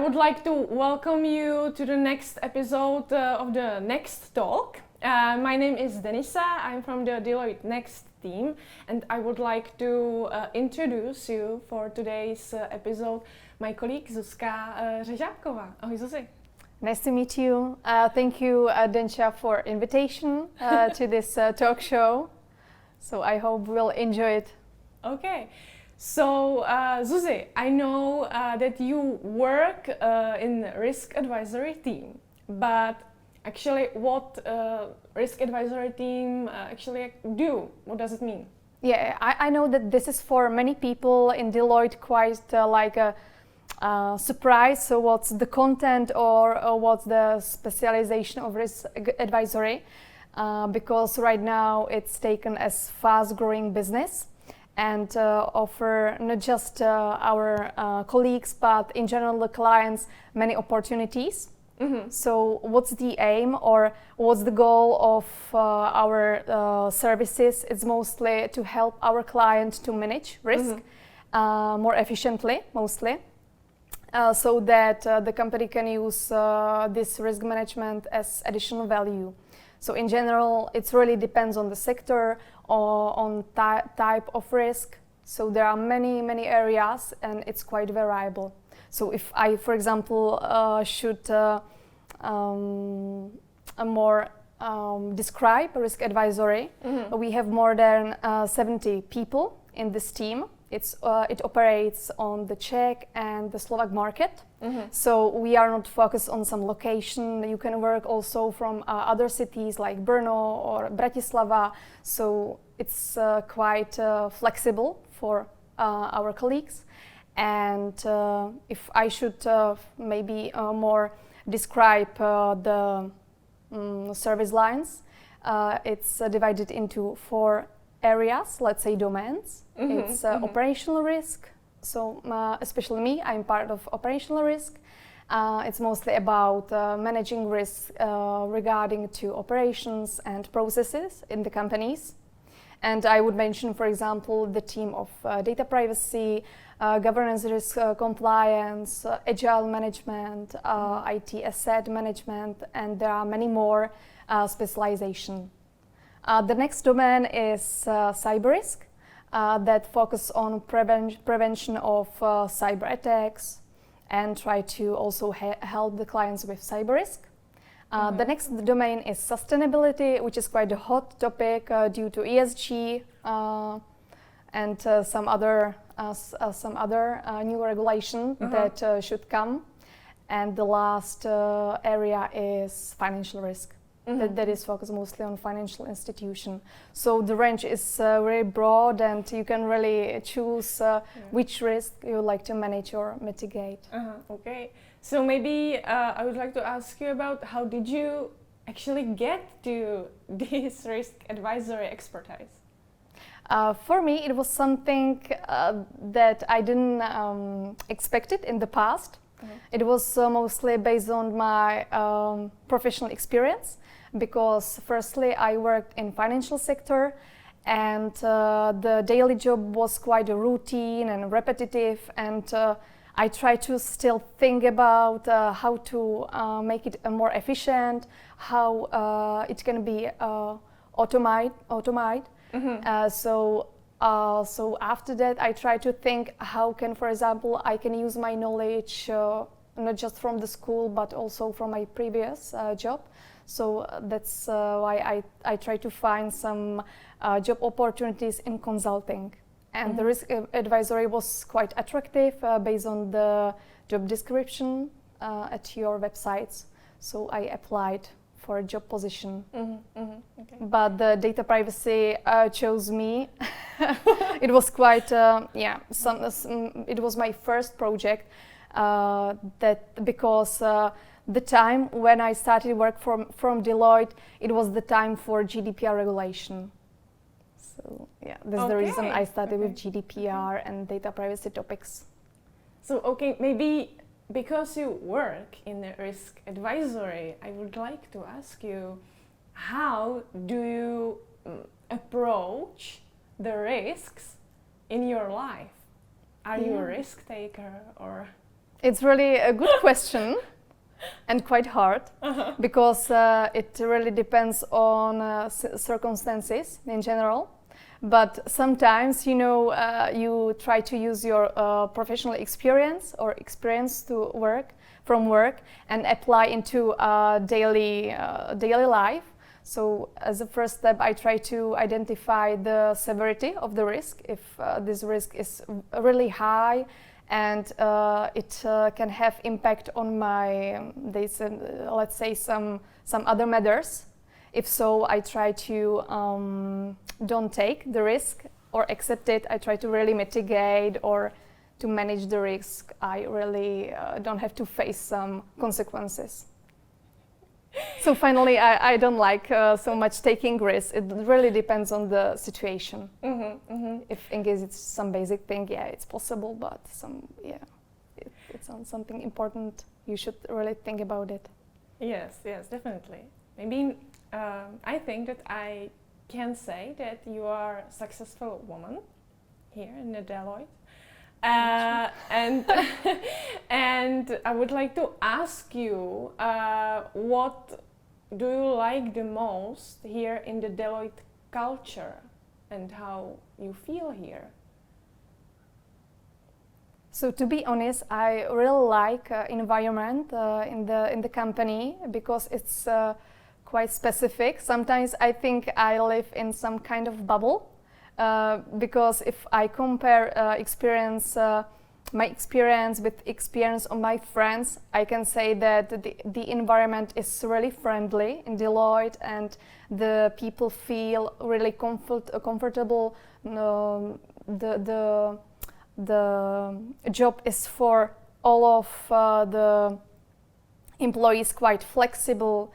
would like to welcome you to the next episode of the NEXTalk. My name is Denisa, I'm from the Deloitte Next team, and I would like to introduce you for today's episode my colleague Zuzka Řežábková. Ahoj Zuzi. Nice to meet you. Thank you, Denisa, for invitation to this talk show. So I hope we'll enjoy it. Okay. So, Zuzi, I know that you work in risk advisory team, but actually what risk advisory team actually do? What does it mean? Yeah, I know that this is for many people in Deloitte quite like a surprise. So what's the content or what's the specialization of risk advisory? Because right now it's taken as fast-growing business and offer not just our colleagues, but in general the clients many opportunities. Mm-hmm. So what's the aim or what's the goal of our services? It's mostly to help our client to manage risk more efficiently, mostly, so that the company can use this risk management as additional value. So in general, it really depends on the sector or on type of risk. So there are many areas and it's quite variable. So if I, for example, should more describe risk advisory, we have more than 70 people in this team. It operates on the Czech and the Slovak market. So we are not focused on some location. You can work also from other cities like Brno or Bratislava. So it's quite flexible for our colleagues. And if I should maybe more describe the service lines, it's divided into 4 areas, let's say domains. It's operational risk. So especially me, I'm part of operational risk. It's mostly about managing risk regarding to operations and processes in the companies. And I would mention, for example, the team of data privacy, governance risk compliance, agile management, IT asset management, and there are many more specialization. The next domain is cyber risk that focus on prevention of cyber attacks and try to also help the clients with cyber risk. The next domain is sustainability, which is quite a hot topic due to ESG and some other new regulation that should come. And the last area is financial risk. That is focused mostly on financial institution. So the range is very broad, and you can really choose which risk you would like to manage or mitigate. Okay, so maybe I would like to ask you about how did you actually get to this risk advisory expertise? For me, it was something that I didn't expect it in the past. It was mostly based on my professional experience. Because firstly, I worked in financial sector, and the daily job was quite a routine and repetitive, and I tried to still think about how to make it more efficient, how it can be automate. So after that, I tried to think how can, for example, I can use my knowledge not just from the school but also from my previous job. So that's why I try to find some job opportunities in consulting. And the risk advisory was quite attractive based on the job description at your websites. So I applied for a job position. Okay. But the data privacy chose me. It was quite, it was my first project because the time when I started work from Deloitte, it was the time for GDPR regulation. So yeah, that's the reason I started with GDPR and data privacy topics. So maybe because you work in the risk advisory, I would like to ask you, how do you approach the risks in your life? Are you a risk taker or? It's really a good question and quite hard because it really depends on circumstances in general. But sometimes, you try to use your professional experience or experience to from work and apply into daily life. So as a first step, I try to identify the severity of the risk. If this risk is really high and it can have impact on my, let's say, some other matters. If so, I try to don't take the risk or accept it. I try to really mitigate or to manage the risk. I really don't have to face some consequences. So finally, I don't like so much taking risks. It really depends on the situation. If in case it's some basic thing, yeah, it's possible, but it's on something important, you should really think about it. Yes, definitely. Maybe I think that I can say that you are a successful woman here in the Deloitte. And and I would like to ask you, what do you like the most here in the Deloitte culture, and how you feel here? So to be honest, I really like environment in the company because it's quite specific. Sometimes I think I live in some kind of bubble. Because if I compare my experience with experience of my friends, I can say that the environment is really friendly in Deloitte and the people feel really comfortable. The job is for all of the employees quite flexible.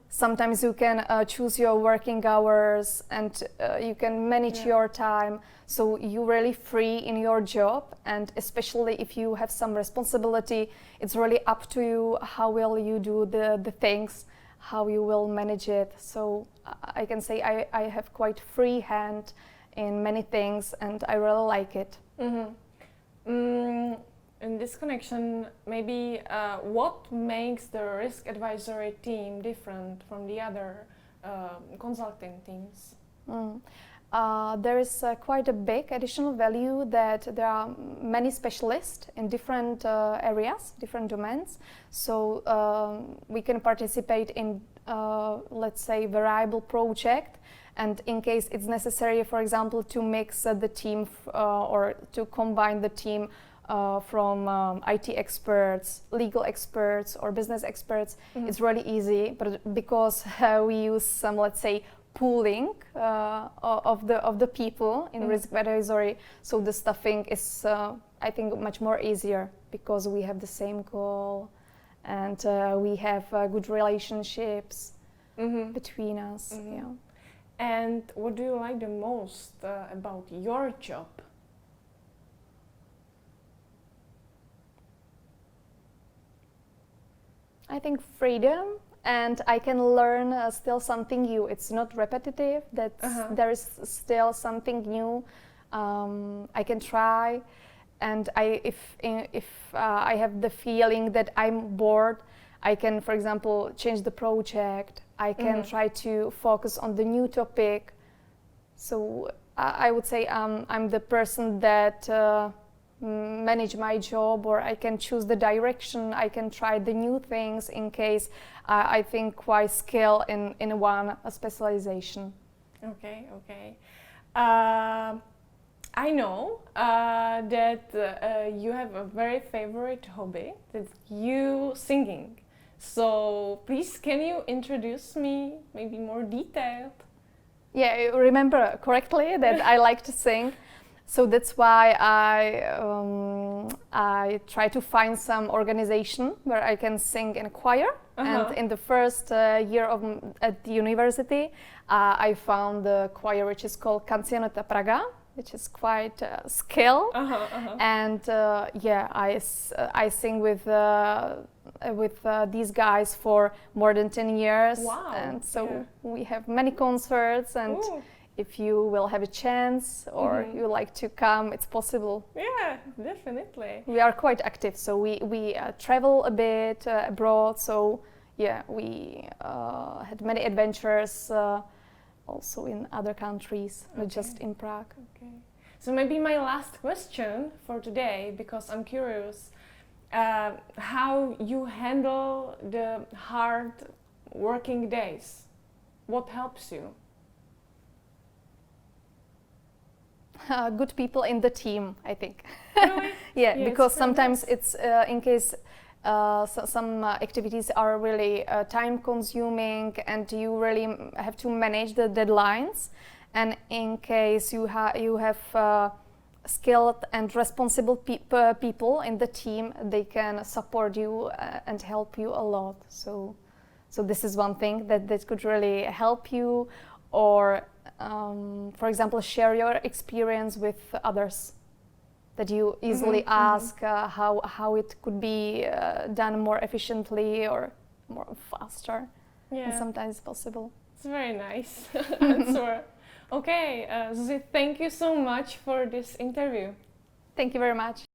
Sometimes you can choose your working hours and you can manage your time, so you're really free in your job, and especially if you have some responsibility, it's really up to you how will you do the things, how you will manage it. So I can say I have quite free hand in many things and I really like it. In this connection, maybe what makes the risk advisory team different from the other consulting teams? There is quite a big additional value that there are many specialists in different areas, different domains. So we can participate in, let's say, variable project. And in case it's necessary, for example, to mix the team or to combine the team from IT experts, legal experts, or business experts, it's really easy. But because we use some, let's say, pooling of the people in risk advisory, so the stuffing is, I think, much more easier because we have the same goal and we have good relationships between us. Yeah. And what do you like the most about your job? I think freedom, and I can learn still something new. It's not repetitive, that there is still something new I can try. And if I have the feeling that I'm bored, I can, for example, change the project. I can try to focus on the new topic. So I would say I'm the person that manage my job, or I can choose the direction. I can try the new things in case I think quite skill in one specialization. Okay. I know that you have a very favorite hobby, that's you singing. So please, can you introduce me maybe more detailed? Yeah, I remember correctly that I like to sing. So that's why I try to find some organization where I can sing in a choir. And in the first year at the university, I found the choir which is called Cancioneta Praga, which is quite skill. And I sing with these guys for more than 10 years. Wow. And so we have many concerts, and if you will have a chance or you like to come, it's possible. Yeah, definitely. We are quite active, so we travel a bit abroad. So yeah, we had many adventures also in other countries, not just in Prague. Okay. So maybe my last question for today, because I'm curious, how you handle the hard working days. What helps you? Good people in the team, I think. Really? Yeah, Yes, because very sometimes nice. it's in case some activities are really time consuming and you really have to manage the deadlines, and in case you have skilled and responsible people in the team, they can support you and help you a lot. So this is one thing that could really help you, or for example, share your experience with others, that you easily ask how it could be done more efficiently or more faster. Yeah. And sometimes possible. It's very nice answer. Okay, Zuzi, thank you so much for this interview. Thank you very much.